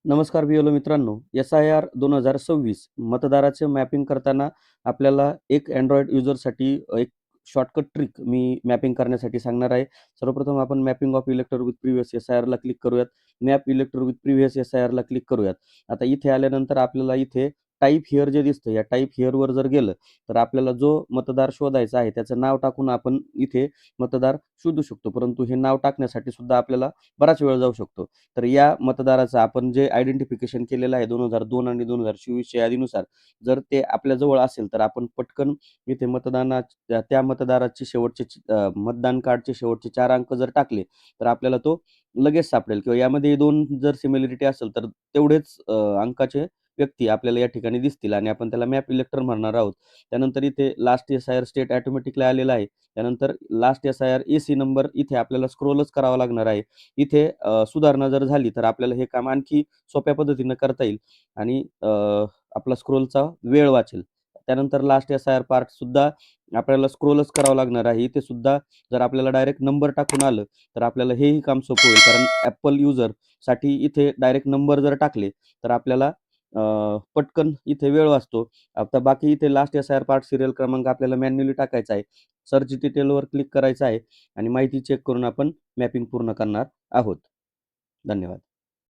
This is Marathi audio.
नमस्कार बिएलओ मित्रांनो. एस-आय-आर 2026 मतदाराचे मॅपिंग करताना आपल्याला एक Android युजरसाठी एक शॉर्टकट ट्रिक मी मॅपिंग करण्यासाठी सांगणार आहे. सर्वप्रथम आपण mapping of elector with previous एस-आय-आरला क्लिक करूयात. मॅप इलेक्टर विथ प्रिव्हियस एस-आय-आरला क्लिक करूयात. आता इथे आल्यानंतर आपल्याला इथे टाइप हिअर जे दिसतं, या टाइप हिअरवर जर गेलं, तर आपल्याला जो मतदार शोधायचा आहे त्याचं नाव टाकून आपण इथे मतदार शोधू शकतो. परंतु हे नाव टाकण्यासाठी सुद्धा आपल्याला बराच वेळ जाऊ शकतो. तर या मतदाराचं आपण जे आयडेंटिफिकेशन केलेलं आहे 2002 आणि 2024च्या यादीनुसार, जर ते आपल्याजवळ असेल तर आपण पटकन इथे त्या मतदाराचे मतदान कार्डचे शेवटचे 4 अंक जर टाकले, तर आपल्याला तो लगेच सापडेल किंवा यामध्ये 2 जर सिमिलॅरिटी असेल तर तेवढेच अंकाचे व्यक्ती आपल्याला या ठिकाणी दिसतील आणि आपण त्याला मॅप इलेक्टर म्हणणार आहोत. त्यानंतर इथे लास्ट एस-आय-आर स्टेट ऑटोमॅटिकली आलेला आहे. त्यानंतर लास्ट एस-आय-आर एसी नंबर इथे आपल्याला स्क्रोलच करावा लागणार आहे. इथे सुधारणा जर झाली तर आपल्याला हे काम आणखी सोप्या पद्धतीनं करता येईल आणि आपला स्क्रोलचा वेळ वाचेल. त्यानंतर लास्ट एस-आय-आर पार्ट सुद्धा आपल्याला स्क्रोलच करावं लागणार आहे. इथे सुद्धा जर आपल्याला डायरेक्ट नंबर टाकून आलं, तर आपल्याला हेही काम सोपं होईल. कारण Apple युजरसाठी इथे डायरेक्ट नंबर जर टाकले, तर आपल्याला पटकन इथे वेळ वाचतो. आता बाकी इथे लास्ट एस-आय-आर पार्ट सीरियल क्रमांक आपल्याला मॅन्युअली टाकायचा आहे. सर्च डिटेलवर क्लिक करायचं आहे आणि माहिती चेक करून आपण मॅपिंग पूर्ण करणार आहोत. धन्यवाद.